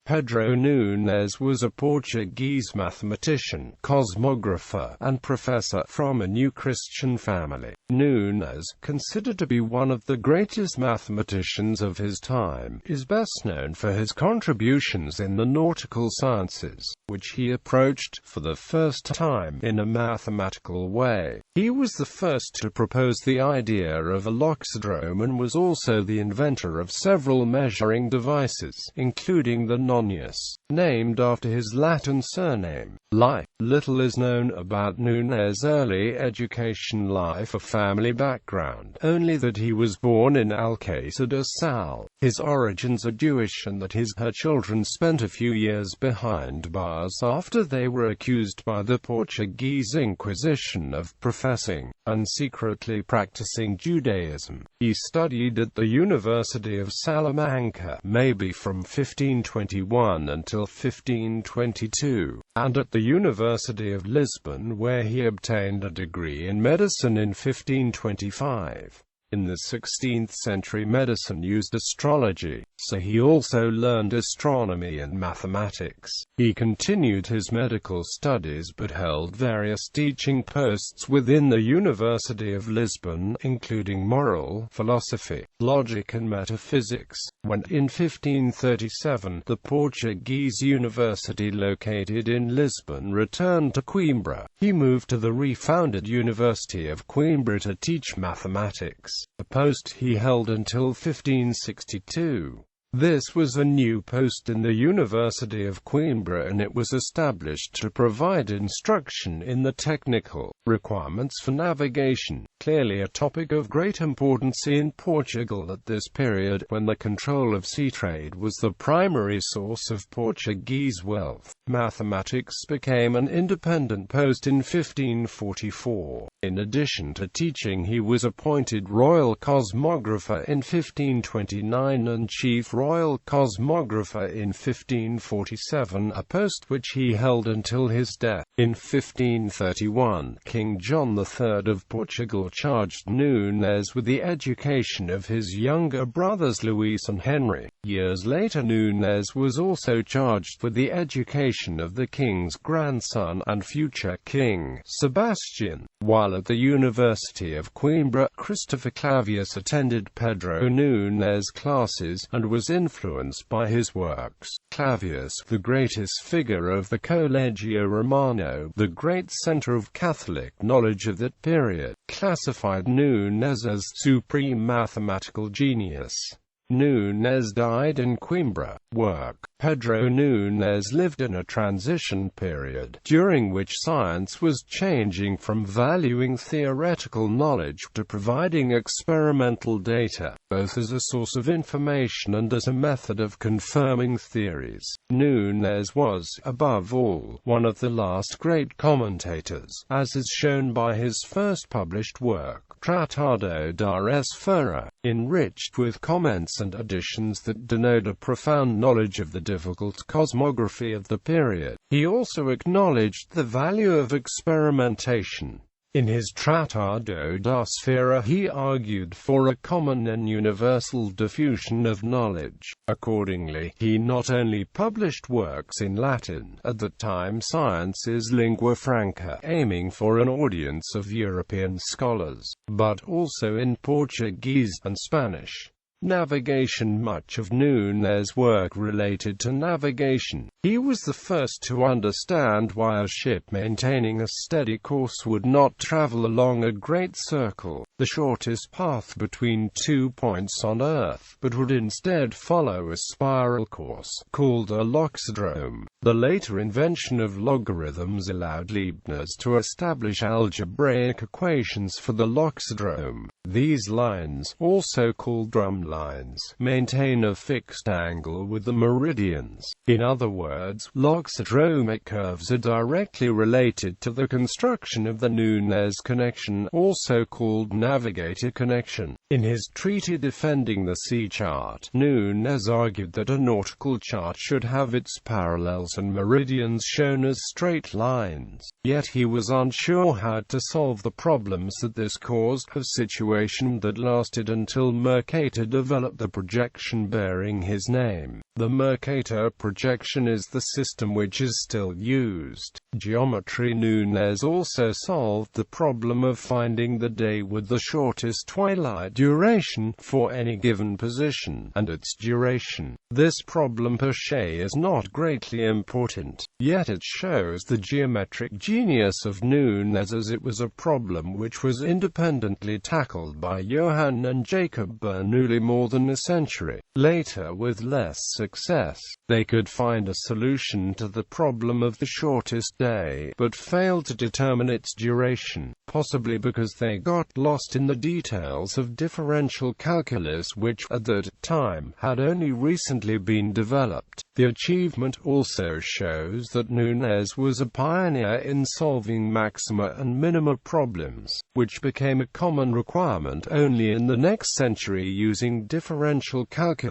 Pedro Nunes was a Portuguese mathematician, cosmographer, and professor from a New Christian family. Nunes, considered to be one of the greatest mathematicians of his time, is best known for his contributions in the nautical sciences, which he approached, for the first time, in a mathematical way. He was the first to propose the idea of a loxodrome and was also the inventor of several measuring devices, including the nonius, named after his Latin surname. Little is known about Nunes' early education life or family background, only that he was born in Alcácer do Sal. His origins are Jewish and that her children spent a few years behind bars after they were accused by the Portuguese Inquisition of professing and secretly practicing Judaism. He studied at the University of Salamanca, maybe from 1521 until 1522, and at the University of Lisbon, where he obtained a degree in medicine in 1525. In the 16th century, medicine used astrology, so he also learned astronomy and mathematics. He continued his medical studies but held various teaching posts within the University of Lisbon, including moral philosophy, logic and metaphysics. When, in 1537, the Portuguese university located in Lisbon returned to Coimbra, he moved to the refounded University of Coimbra to teach mathematics, a post he held until 1562. This was a new post in the University of Coimbra, and it was established to provide instruction in the technical requirements for navigation, clearly a topic of great importance in Portugal at this period, when the control of sea trade was the primary source of Portuguese wealth. Mathematics became an independent post in 1544. In addition to teaching, he was appointed royal cosmographer in 1529 and chief royal cosmographer in 1547, a post which he held until his death. In 1531, King John III of Portugal charged Nunes with the education of his younger brothers Luís and Henry. Years later, Nunes was also charged with the education of the king's grandson and future king, Sebastian. While at the University of Coimbra, Christopher Clavius attended Pedro Nunes' classes, and was influenced by his works. Clavius, the greatest figure of the Collegio Romano, the great center of Catholic knowledge of that period, classified Nunes as supreme mathematical genius. Nunes died in Coimbra. Pedro Nunes lived in a transition period, during which science was changing from valuing theoretical knowledge to providing experimental data, both as a source of information and as a method of confirming theories. Nunes was, above all, one of the last great commentators, as is shown by his first published work, Tratado da Esfera, enriched with comments and additions that denote a profound knowledge of the difficult cosmography of the period. He also acknowledged the value of experimentation. In his Tratado da Esfera, he argued for a common and universal diffusion of knowledge. Accordingly, he not only published works in Latin, at that time science's lingua franca, aiming for an audience of European scholars, but also in Portuguese and Spanish. Navigation. Much of Nunes' work related to navigation. He was the first to understand why a ship maintaining a steady course would not travel along a great circle, the shortest path between 2 points on Earth, but would instead follow a spiral course, called a loxodrome. The later invention of logarithms allowed Leibniz to establish algebraic equations for the loxodrome. These lines, also called drum lines, maintain a fixed angle with the meridians. In other words, loxodromic curves are directly related to the construction of the Nunes connection, also called navigator connection. In his treatise defending the sea chart, Nunes argued that a nautical chart should have its parallels and meridians shown as straight lines. Yet he was unsure how to solve the problems that this caused, a situation that lasted until Mercator de developed the projection bearing his name. The Mercator projection is the system which is still used. Geometry. Nunes also solved the problem of finding the day with the shortest twilight duration for any given position, and its duration. This problem per se is not greatly important, yet it shows the geometric genius of Nunes, as it was a problem which was independently tackled by Johann and Jacob Bernoulli more than a century later with less success. They could find a solution to the problem of the shortest day, but failed to determine its duration, possibly because they got lost in the details of differential calculus, which, at that time, had only recently been developed. The achievement also shows that Nunes was a pioneer in solving maxima and minima problems, which became a common requirement only in the next century using differential calculus.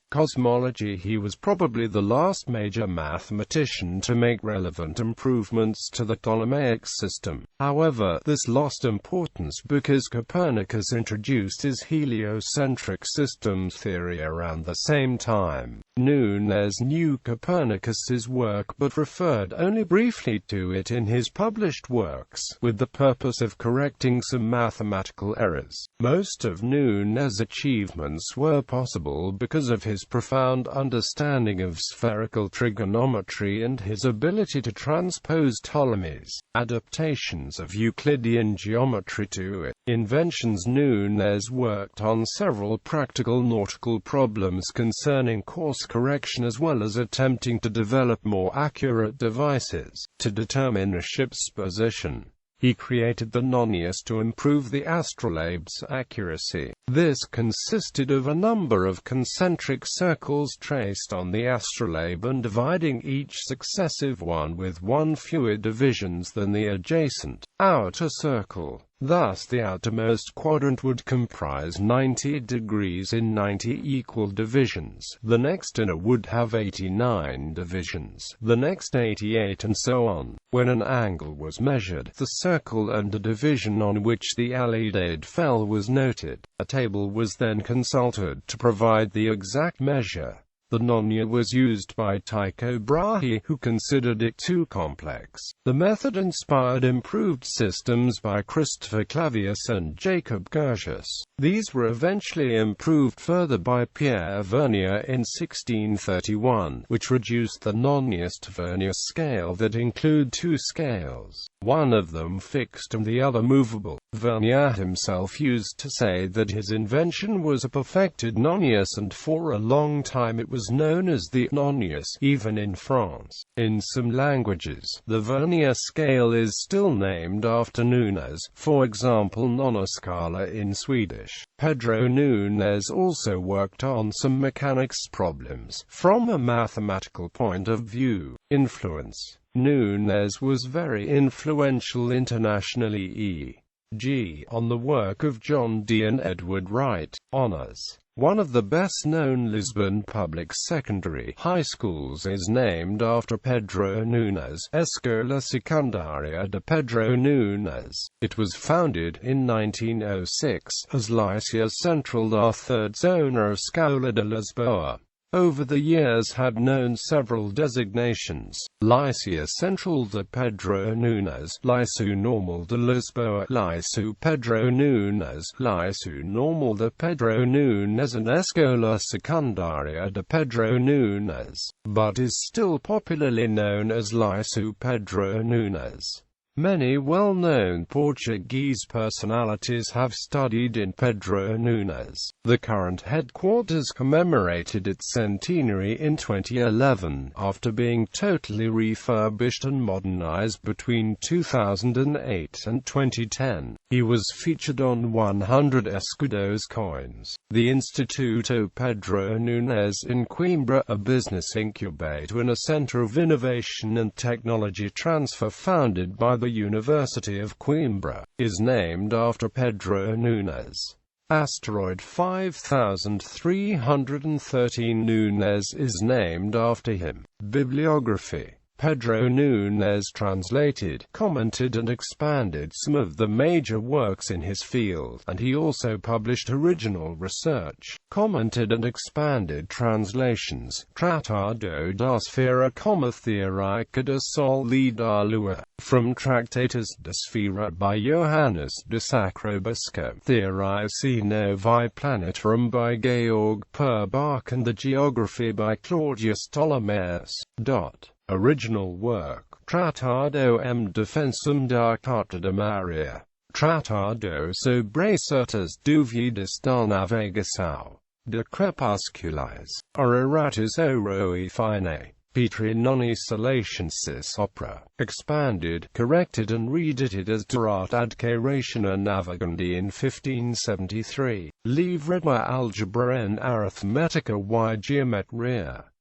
Cosmology. He was probably the last major mathematician to make relevant improvements to the Ptolemaic system. However, this lost importance because Copernicus introduced his heliocentric systems theory around the same time. Nunes knew Copernicus's work but referred only briefly to it in his published works, with the purpose of correcting some mathematical errors. Most of Nunes' achievements were possible because of his profound understanding of spherical trigonometry and his ability to transpose Ptolemy's adaptations of Euclidean geometry to it. Inventions. Nunes worked on several practical nautical problems concerning course correction, as well as attempting to develop more accurate devices to determine a ship's position. He created the nonius to improve the astrolabe's accuracy. This consisted of a number of concentric circles traced on the astrolabe and dividing each successive one with one fewer divisions than the adjacent outer circle. Thus the outermost quadrant would comprise 90 degrees in 90 equal divisions, the next inner would have 89 divisions, the next 88, and so on. When an angle was measured, the circle and the division on which the alidade fell was noted. A table was then consulted to provide the exact measure. The nonius was used by Tycho Brahe, who considered it too complex. The method inspired improved systems by Christopher Clavius and Jacob Curtius. These were eventually improved further by Pierre Vernier in 1631, which reduced the nonius to Vernier scale that include two scales, one of them fixed and the other movable. Vernier himself used to say that his invention was a perfected nonius, and for a long time it was known as the nonius, even in France. In some languages, the Vernier scale is still named after Nunes, for example nonoscala in Swedish. Pedro Nunes also worked on some mechanics problems from a mathematical point of view. Influence. Nunes was very influential internationally, e.g. on the work of John Dee and Edward Wright. Honors. One of the best-known Lisbon public secondary high schools is named after Pedro Nunes, Escola Secundaria de Pedro Nunes. It was founded in 1906 as Liceu Central da Third Zona Escola de Lisboa. Over the years had known several designations: Liceu Central de Pedro Nunes, Liceu Normal de Lisboa, Liceu Pedro Nunes, Liceu Normal de Pedro Nunes, and Escola Secundaria de Pedro Nunes, but is still popularly known as Liceu Pedro Nunes. Many well-known Portuguese personalities have studied in Pedro Nunes. The current headquarters commemorated its centenary in 2011, after being totally refurbished and modernized between 2008 and 2010. He was featured on 100 escudos coins. The Instituto Pedro Nunes in Coimbra, a business incubator and a center of innovation and technology transfer founded by the University of Coimbra, is named after Pedro Nunes. Asteroid 5313 Nunes is named after him. Bibliography. Pedro Nunes translated, commented and expanded some of the major works in his field, and he also published original research, commented and expanded translations. Tratado da Esfera como Teórica da Sol e da Lua, from Tractatus de Sfera by Johannes de Sacrobosco, Theorici Novae Planetarum by Georg Purbach, and the Geography by Claudius Ptolemaeus. Original work: Tratado defensum da Carta de Maria. Tratado sobre certas dúvidas da navegação, de crepusculis, auratus auroi fine, Petri noni solacensis opera, expanded, corrected and reedited as Durat ad Rationa Navigandi in 1573, Livre de Algebra en Arithmetica y Geometria.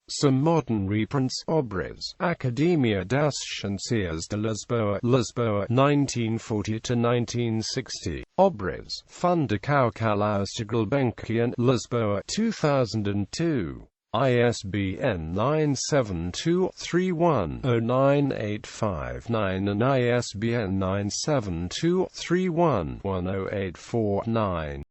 Some modern reprints: Obras, Academia das Ciências de Lisboa, Lisboa, 1940–1960. Obras, Fundo Cálculo Gulbenkian, Lisboa, 2002. ISBN 97231-09859 and ISBN 97231-10849.